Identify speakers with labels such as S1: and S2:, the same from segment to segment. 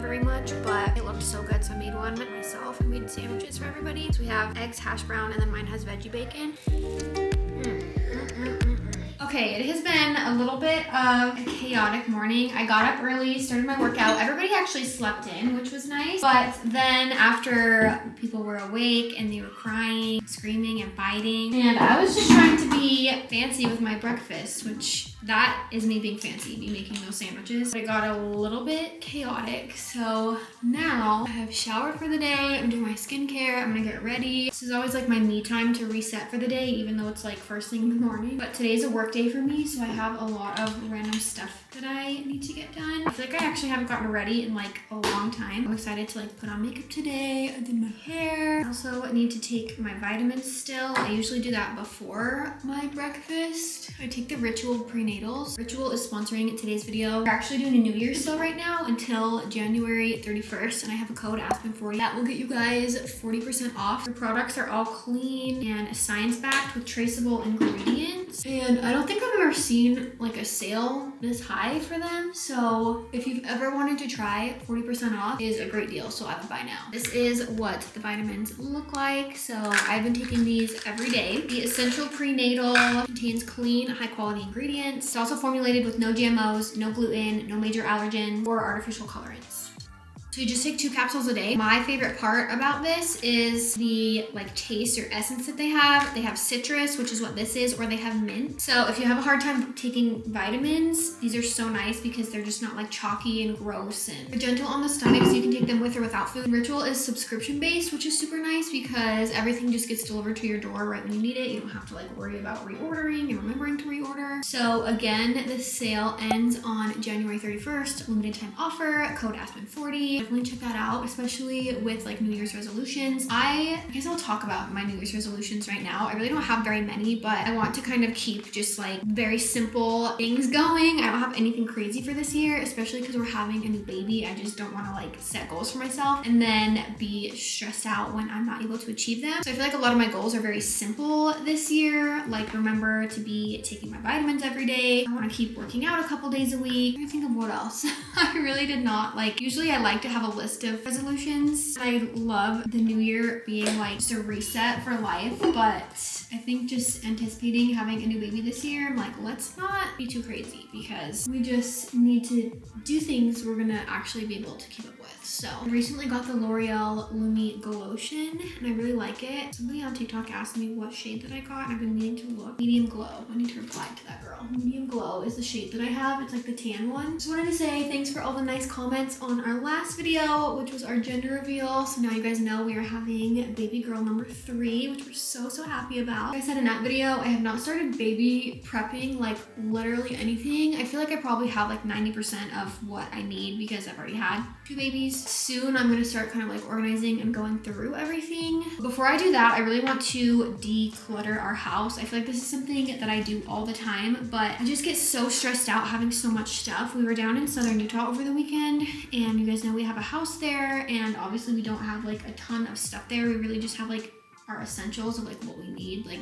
S1: very much, but it looked so good, so I made one myself. I made sandwiches for everybody. So we have eggs, hash brown, and then mine has veggie bacon. Okay, it has been a little bit of a chaotic morning. I got up early, started my workout. Everybody actually slept in, which was nice. But then after people were awake and they were crying, screaming, and biting, and I was just trying to be fancy with my breakfast, which that is me being fancy, me making those sandwiches. It got a little bit chaotic. So now I have showered for the day. I'm doing my skincare. I'm gonna get ready. This is always like my me time to reset for the day, even though it's like first thing in the morning. But today's a work day for me, so I have a lot of random stuff that I need to get done. I feel like I actually haven't gotten ready in like a long time. I'm excited to like put on makeup today. I did my hair. I also need to take my vitamins still. I usually do that before my breakfast. I take the Ritual prenatals. Ritual is sponsoring today's video. We're actually doing a New Year's sale right now until January 31st, and I have a code Aspyn40 that will get you guys 40% off. The products are all clean and science-backed with traceable ingredients, and I don't think I've ever seen like a sale this high for them. So if you've ever wanted to try 40% off, is a great deal, so I would buy now. This is what the vitamins look like. So I've been taking these every day. The Essential Prenatal contains clean, high quality ingredients. It's also formulated with no GMOs, no gluten, no major allergens, or artificial colorants. So you just take 2 capsules a day. My favorite part about this is the like taste or essence that they have. They have citrus, which is what this is, or they have mint. So if you have a hard time taking vitamins, these are so nice because they're just not like chalky and gross, and they're gentle on the stomach, so you can take them with or without food. Ritual is subscription based, which is super nice because everything just gets delivered to your door right when you need it. You don't have to like worry about reordering and remembering to reorder. So again, the sale ends on January 31st, limited time offer, code Aspyn40. Definitely check that out, especially with like New Year's resolutions. I guess I'll talk about my New Year's resolutions right now. I really don't have very many, but I want to kind of keep just like very simple things going. I don't have anything crazy for this year, especially because we're having a new baby. I just don't want to like set goals for myself and then be stressed out when I'm not able to achieve them. So I feel like a lot of my goals are very simple this year. Like remember to be taking my vitamins every day. I want to keep working out a couple days a week. I'm trying to think of what else. I really did not like, usually I like to have a list of resolutions. I love the new year being like just a reset for life, but I think just anticipating having a new baby this year, I'm like, let's not be too crazy because we just need to do things we're gonna actually be able to keep up with. So I recently got the L'Oreal Lumi Glotion and I really like it. Somebody on TikTok asked me what shade that I got and I've been meaning to look. Medium Glow. I need to reply to that girl. Medium Glow is the shade that I have. It's like the tan one. Just wanted to say thanks for all the nice comments on our last video, which was our gender reveal. So now you guys know we are having baby girl number 3, which we're so happy about. Like I said in that video, I have not started baby prepping like literally anything. I feel like I probably have like 90% of what I need because I've already had 2 babies. Soon I'm gonna start kind of like organizing and going through everything. Before I do that, I really want to declutter our house. I feel like this is something that I do all the time, but I just get so stressed out having so much stuff. We were down in southern Utah over the weekend and you guys know we have a house there, and obviously we don't have like a ton of stuff there. We really just have like our essentials of like what we need, like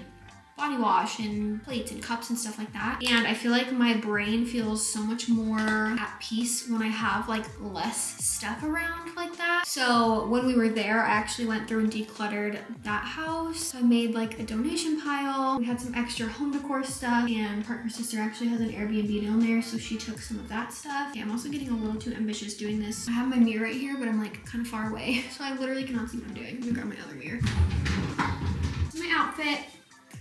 S1: body wash and plates and cups and stuff like that. And I feel like my brain feels so much more at peace when I have like less stuff around like that. So when we were there, I actually went through and decluttered that house. I made like a donation pile. We had some extra home decor stuff, and Parker's sister actually has an Airbnb down there, so she took some of that stuff. Yeah, I'm also getting a little too ambitious doing this. I have my mirror right here, but I'm like kind of far away, so I literally cannot see what I'm doing. I'm gonna grab my other mirror. This is my outfit.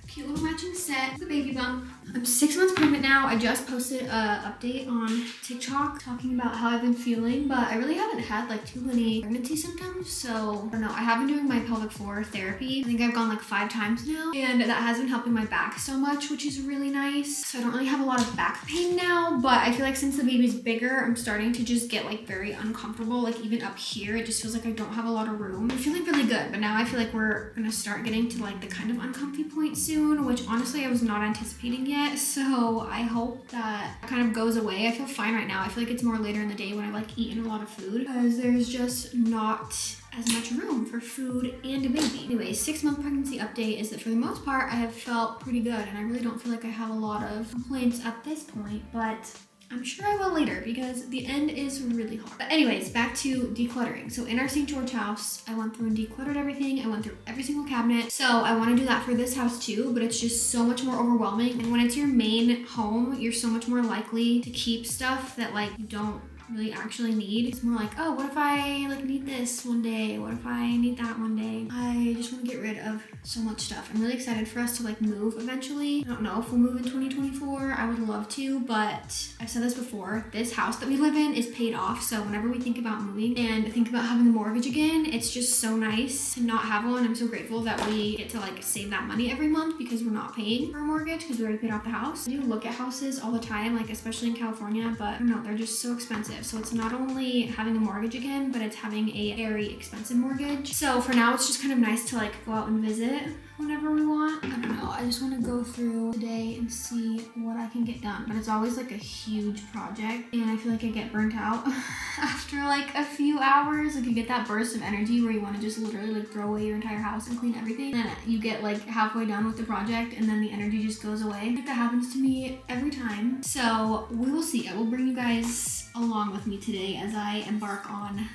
S1: Cute little matching set, the baby bump. I'm 6 months pregnant now. I just posted an update on TikTok talking about how I've been feeling, but I really haven't had like too many pregnancy symptoms. So I don't know. I have been doing my pelvic floor therapy. I think I've gone like 5 times now, and that has been helping my back so much, which is really nice. So I don't really have a lot of back pain now, but I feel like since the baby's bigger, I'm starting to just get like very uncomfortable. Like even up here, it just feels like I don't have a lot of room. I'm feeling really good, but now I feel like we're gonna start getting to like the kind of uncomfy point soon, which honestly I was not anticipating yet. So I hope that kind of goes away. I feel fine right now. I feel like it's more later in the day when I've like eaten a lot of food because there's just not as much room for food and a baby. Anyway, 6-month pregnancy update is that for the most part, I have felt pretty good, and I really don't feel like I have a lot of complaints at this point, but I'm sure I will later because the end is really hard. But anyways, back to decluttering. So in our St. George house, I went through and decluttered everything. I went through every single cabinet. So I want to do that for this house too, but it's just so much more overwhelming. And when it's your main home, you're so much more likely to keep stuff that like you don't really actually need. It's more like, oh, what if I like need this one day? What if I need that one day? I just want to get rid of so much stuff. I'm really excited for us to like move eventually. I don't know if we'll move in 2024. I would love to, but I've said this before. This house that we live in is paid off. So whenever we think about moving and think about having a mortgage again, it's just so nice to not have one. I'm so grateful that we get to like save that money every month because we're not paying for a mortgage because we already paid off the house. I do look at houses all the time, like especially in California, but I don't know, they're just so expensive. So it's not only having a mortgage again, but it's having a very expensive mortgage. So for now, it's just kind of nice to like go out and visit whenever we want. I don't know, I just want to go through today and see what I can get done. But it's always like a huge project and I feel like I get burnt out after like a few hours. Like you get that burst of energy where you want to just literally like throw away your entire house and clean everything. And then you get like halfway done with the project and then the energy just goes away. Like that happens to me every time. So we will see. I will bring you guys along with me today as I embark on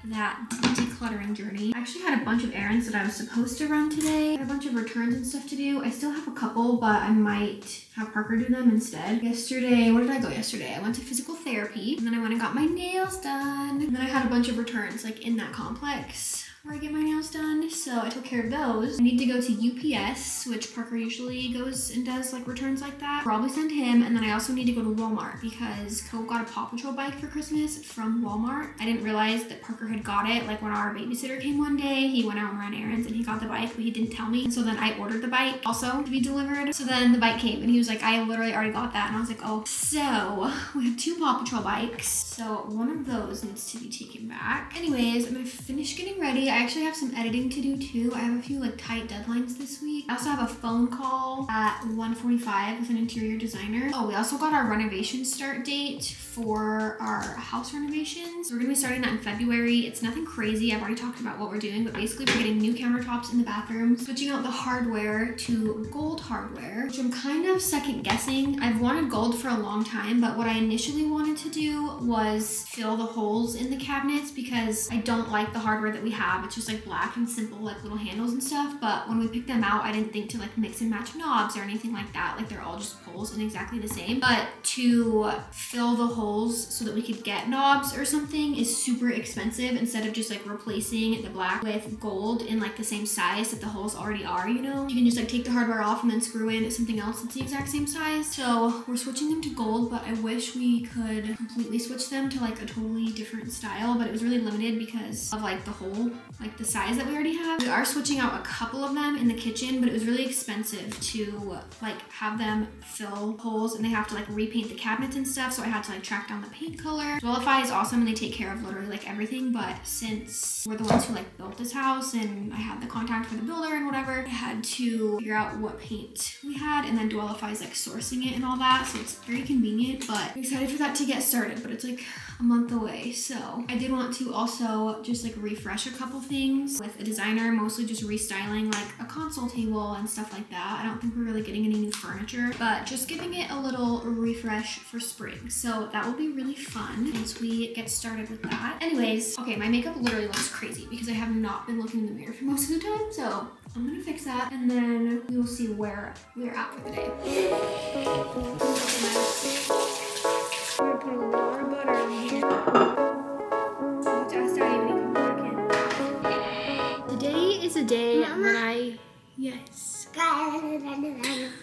S1: that decluttering journey. I actually had a bunch of errands that I was supposed to run today. I had a bunch of returns and stuff to do. I still have a couple, but I might have Parker do them instead. Yesterday, where did I go yesterday? I went to physical therapy and then I went and got my nails done. And then I had a bunch of returns like in that complex where I get my nails done. So I took care of those. I need to go to UPS, which Parker usually goes and does like returns like that. Probably send him. And then I also need to go to Walmart because Coke got a Paw Patrol bike for Christmas from Walmart. I didn't realize that Parker had got it. Like when our babysitter came one day, he went out and ran errands and he got the bike, but he didn't tell me. And so then I ordered the bike also to be delivered. So then the bike came and he was like, I literally already got that. And I was like, oh. So we have 2 Paw Patrol bikes. So one of those needs to be taken back. Anyways, I'm gonna finish getting ready. I actually have some editing to do too. I have a few like tight deadlines this week. I also have a phone call at 1:45 with an interior designer. Oh, we also got our renovation start date for our house renovations. We're gonna be starting that in February. It's nothing crazy. I've already talked about what we're doing, but basically we're getting new countertops in the bathroom, switching out the hardware to gold hardware, which I'm kind of second guessing. I've wanted gold for a long time, but what I initially wanted to do was fill the holes in the cabinets because I don't like the hardware that we have. It's just like black and simple, like little handles and stuff. But when we picked them out, I didn't think to like mix and match knobs or anything like that. Like they're all just poles and exactly the same. But to fill the holes so that we could get knobs or something is super expensive instead of just like replacing the black with gold in like the same size that the holes already are, you know? You can just like take the hardware off and then screw in something else that's the exact same size. So we're switching them to gold, but I wish we could completely switch them to like a totally different style, but it was really limited because of like the hole, like the size that we already have. We are switching out a couple of them in the kitchen, but it was really expensive to like have them fill holes and they have to like repaint the cabinets and stuff. So I had to like track down the paint color. Dwellify is awesome and they take care of literally like everything, but since we're the ones who like built this house and I had the contact for the builder and whatever, I had to figure out what paint we had, and then Dwellify is like sourcing it and all that. So it's very convenient, but I'm excited for that to get started, but it's like a month away. So I did want to also just like refresh a couple things with a designer, mostly just restyling like a console table and stuff like that. I don't think we're really getting any new furniture, but just giving it a little refresh for spring. So that will be really fun once we get started with that. Anyways, okay, my makeup literally looks crazy because I have not been looking in the mirror for most of the time. So I'm gonna fix that and then we will see where we're at for the day. I'm gonna put a lot of butter in here. Just ask Daddy when he comes back in. Today is a day that yes.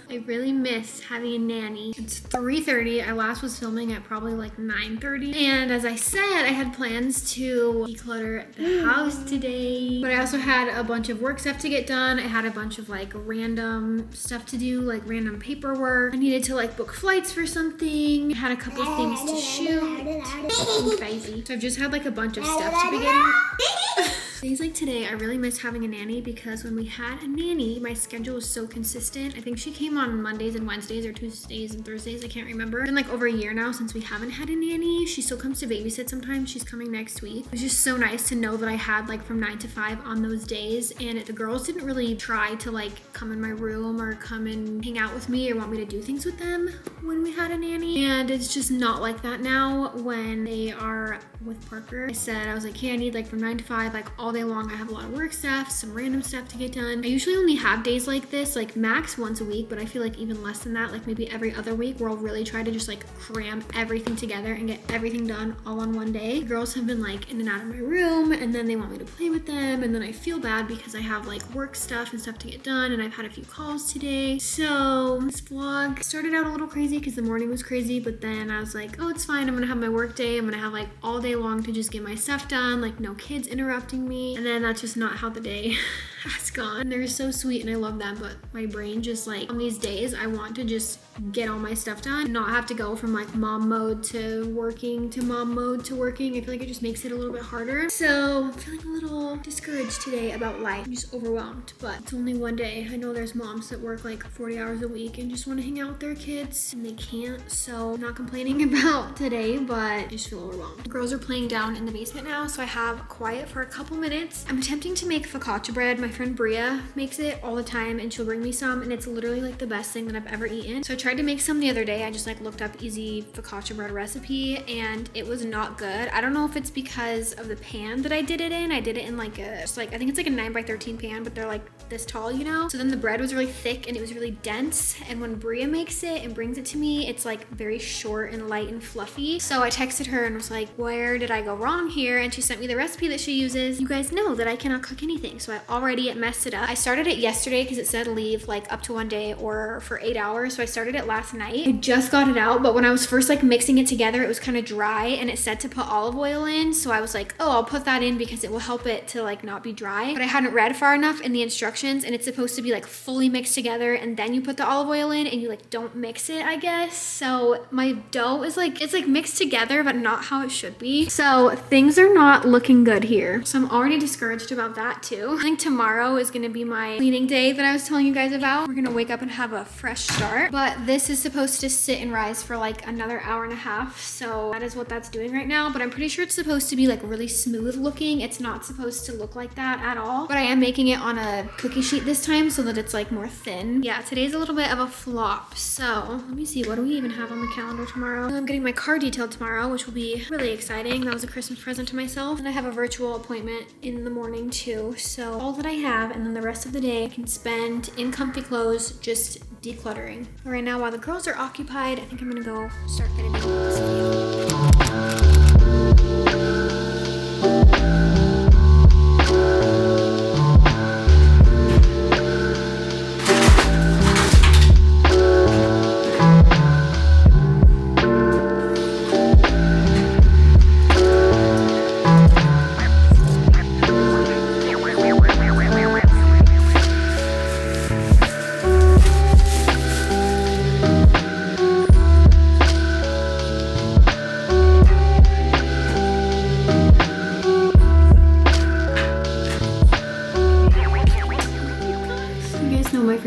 S1: I really miss having a nanny. It's 3:30. I last was filming at probably like 9:30. And as I said, I had plans to declutter the house today. But I also had a bunch of work stuff to get done. I had a bunch of like random stuff to do, like random paperwork. I needed to like book flights for something. I had a couple of things to shoot. I'm crazy. So I've just had like a bunch of stuff to be getting. Days like today, I really miss having a nanny because when we had a nanny, my schedule was so consistent. I think she came on Mondays and Wednesdays or Tuesdays and Thursdays. I can't remember. It's been like over a year now since we haven't had a nanny. She still comes to babysit sometimes. She's coming next week. It was just so nice to know that I had like from 9 to 5 on those days, and the girls didn't really try to like come in my room or come and hang out with me or want me to do things with them when we had a nanny. And it's just not like that now when they are with Parker. I was like, hey, I need like from 9 to 5, like all day long. I have a lot of work stuff, some random stuff to get done. I usually only have days like this, like max once a week, but I feel like even less than that, like maybe every other week, where I'll really try to just like cram everything together and get everything done all on one day. The girls have been like in and out of my room, and then they want me to play with them, and then I feel bad because I have like work stuff and stuff to get done, and I've had a few calls today. So this vlog started out a little crazy because the morning was crazy, but then I was like, oh, it's fine. I'm gonna have my work day. I'm gonna have like all day long to just get my stuff done, like no kids interrupting me. And then that's just not how the day has gone. They're so sweet and I love them, but my brain just like on these days, I want to just get all my stuff done, not have to go from like mom mode to working to mom mode to working. I feel like it just makes it a little bit harder. So I'm feeling a little discouraged today about life. I'm just overwhelmed, but it's only one day. I know there's moms that work like 40 hours a week and just want to hang out with their kids and they can't. So I'm not complaining about today, but I just feel overwhelmed. The girls are playing down in the basement now, so I have quiet for a couple minutes. I'm attempting to make focaccia bread. My friend Bria makes it all the time and she'll bring me some, and it's literally like the best thing that I've ever eaten. So I tried to make some the other day. I just like looked up easy focaccia bread recipe and it was not good. I don't know if it's because of the pan that I did it in. I did it in like a, just like, I think it's like a 9x13 pan, but they're like this tall, you know? So then the bread was really thick and it was really dense. And when Bria makes it and brings it to me, it's like very short and light and fluffy. So I texted her and was like, where did I go wrong here? And she sent me the recipe that she uses. You guys know that I cannot cook anything, so I already messed it up. I started it yesterday because it said leave like up to 1 day or for 8 hours. So I started it last night. I just got it out, but when I was first like mixing it together, it was kind of dry and it said to put olive oil in. So I was like, oh, I'll put that in because it will help it to like not be dry. But I hadn't read far enough in the instructions, and it's supposed to be like fully mixed together and then you put the olive oil in and you like don't mix it, I guess. So my dough is like, it's like mixed together, but not how it should be. So things are not looking good here. So I'm already discouraged about that too. I think tomorrow is gonna be my cleaning day that I was telling you guys about. We're gonna wake up and have a fresh start, but this is supposed to sit and rise for like another hour and a half. So that is what that's doing right now, but I'm pretty sure it's supposed to be like really smooth looking. It's not supposed to look like that at all, but I am making it on a cookie sheet this time so that it's like more thin. Yeah, today's a little bit of a flop. So let me see, what do we even have on the calendar tomorrow? I'm getting my car detailed tomorrow, which will be really exciting. That was a Christmas present to myself. And I have a virtual appointment in the morning too. So all that I have, and then the rest of the day I can spend in comfy clothes just decluttering. But right now, while the girls are occupied, I think I'm gonna go start editing this video.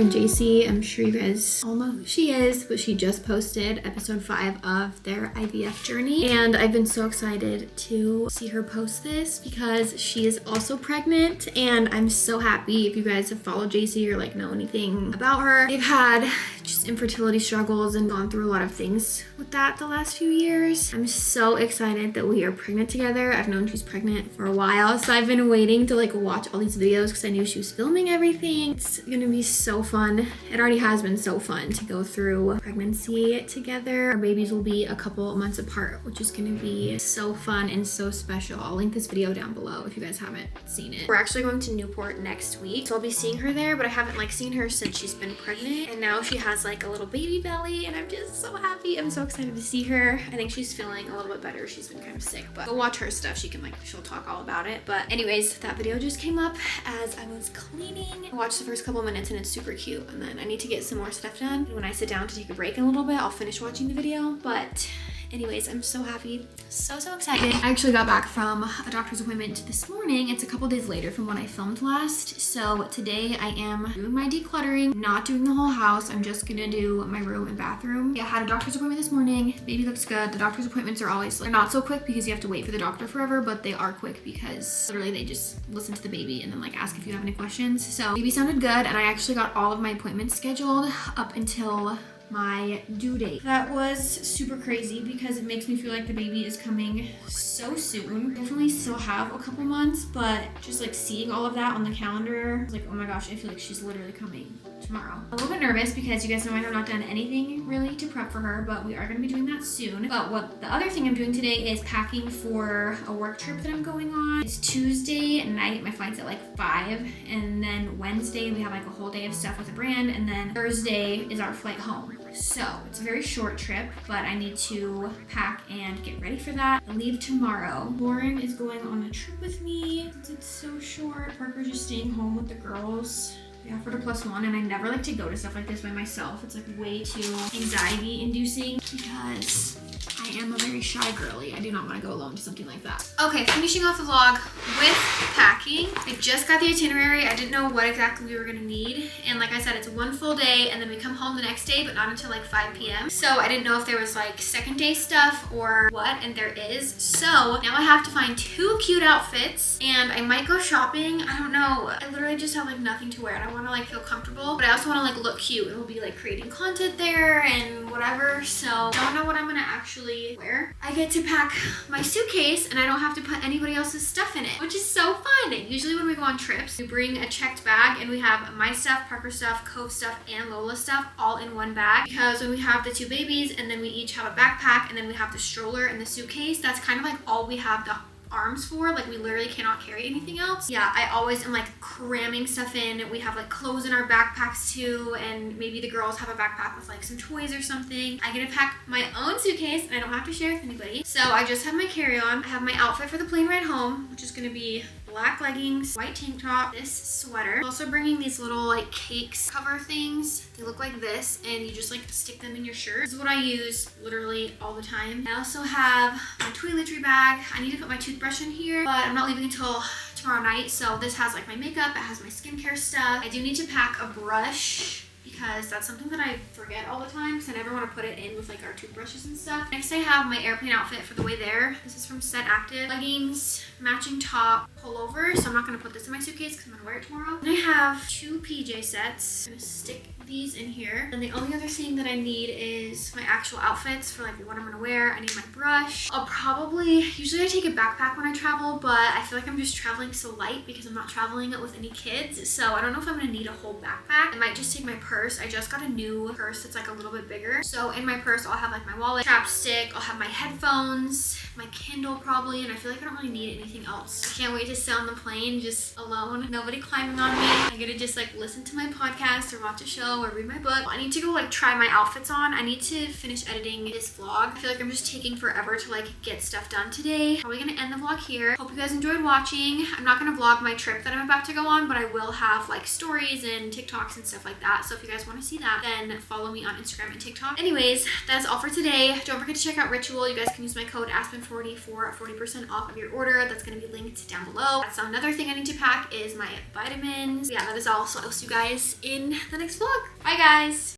S1: JC, I'm sure you guys all know who she is, but she just posted episode 5 of their IVF journey, and I've been so excited to see her post this because she is also pregnant, and I'm so happy. If you guys have followed JC or like know anything about her, they've had just infertility struggles and gone through a lot of things with that the last few years. I'm so excited that we are pregnant together. I've known she's pregnant for a while, so I've been waiting to like watch all these videos because I knew she was filming everything. It's gonna be so fun. It already has been so fun to go through pregnancy together. Our babies will be a couple months apart, which is gonna be so fun and so special. I'll link this video down below if you guys haven't seen it. We're actually going to Newport next week, so I'll be seeing her there, but I haven't like seen her since she's been pregnant, and now she has like a little baby belly, and I'm just so happy. I'm so excited to see her. I think she's feeling a little bit better. She's been kind of sick, but go watch her stuff. She'll talk all about it. But anyways, that video just came up as I was cleaning. I watched the first couple minutes and it's super cute, and then I need to get some more stuff done. When I sit down to take a break in a little bit, I'll finish watching the video, but anyways, I'm so happy. So excited. I actually got back from a doctor's appointment this morning. It's a couple days later from when I filmed last. So today I am doing my decluttering, not doing the whole house. I'm just gonna do my room and bathroom. Yeah, I had a doctor's appointment this morning. Baby looks good. The doctor's appointments are always, they're not so quick because you have to wait for the doctor forever, but they are quick because literally they just listen to the baby and then like ask if you have any questions. So baby sounded good, and I actually got all of my appointments scheduled up until my due date. That was super crazy because it makes me feel like the baby is coming so soon. Definitely still have a couple months, but just like seeing all of that on the calendar, I was like, oh my gosh, I feel like she's literally coming tomorrow. A little bit nervous because you guys know I have not done anything really to prep for her, but we are gonna be doing that soon. But what the other thing I'm doing today is packing for a work trip that I'm going on. It's Tuesday night, my flight's at like 5, and then Wednesday we have like a whole day of stuff with the brand, and then Thursday is our flight home. So it's a very short trip, but I need to pack and get ready for that. I leave tomorrow. Lauren is going on a trip with me since it's so short. Parker's just staying home with the girls. We offered a +1, and I never like to go to stuff like this by myself. It's like way too anxiety inducing because I am a very shy girly. I do not want to go alone to something like that. Okay, finishing off the vlog with packing. I just got the itinerary. I didn't know what exactly we were gonna need. And like I said, it's one full day and then we come home the next day, but not until like 5 p.m. So I didn't know if there was like second day stuff or what, and there is. So now I have to find 2 cute outfits and I might go shopping. I don't know. I literally just have like nothing to wear and I want to like feel comfortable, but I also want to like look cute. It will be like creating content there and whatever. So don't know what I'm gonna actually wear. I get to pack my suitcase and I don't have to put anybody else's stuff in it, which is so fun. Usually when we go on trips, we bring a checked bag and we have my stuff, Parker stuff, Cove stuff, and Lola stuff all in one bag, because when we have the 2 babies and then we each have a backpack and then we have the stroller and the suitcase, that's kind of like all we have the arms for. Like we literally cannot carry anything else. Yeah, I always am like cramming stuff in. We have like clothes in our backpacks too, and maybe the girls have a backpack with like some toys or something. I get to pack my own suitcase and I don't have to share with anybody. So I just have my carry-on. I have my outfit for the plane ride home, which is gonna be black leggings, white tank top, this sweater. I'm also bringing these little like cakes cover things. They look like this and you just like stick them in your shirt. This is what I use literally all the time. I also have my toiletry bag. I need to put my toothbrush in here, but I'm not leaving until tomorrow night. So this has like my makeup, it has my skincare stuff. I do need to pack a brush because that's something that I forget all the time because I never want to put it in with like our toothbrushes and stuff. Next I have my airplane outfit for the way there. This is from Set Active. Leggings, matching top, pullover. So I'm not going to put this in my suitcase because I'm going to wear it tomorrow. Then I have 2 PJ sets. I'm going to stick these in here. And the only other thing that I need is my actual outfits for like what I'm going to wear. I need my brush. I'll probably, usually I take a backpack when I travel, but I feel like I'm just traveling so light because I'm not traveling with any kids. So I don't know if I'm going to need a whole backpack. I might just take my purse. I just got a new purse that's like a little bit bigger. So in my purse, I'll have like my wallet, chapstick, I'll have my headphones, my Kindle probably, and I feel like I don't really need anything else. I can't wait to sit on the plane just alone, nobody climbing on me. I get to just like listen to my podcast or watch a show or read my book. I need to go like try my outfits on. I need to finish editing this vlog. I feel like I'm just taking forever to like get stuff done today. Probably gonna end the vlog here. Hope you guys enjoyed watching. I'm not gonna vlog my trip that I'm about to go on, but I will have like stories and TikToks and stuff like that. So if you guys want to see that, then follow me on Instagram and TikTok. Anyways, that's all for today. Don't forget to check out Ritual. You guys can use my code Aspyn40 for 40% off of your order. That's going to be linked down below. That's another thing I need to pack is my vitamins. Yeah, that is all. So I'll see you guys in the next vlog. Bye guys.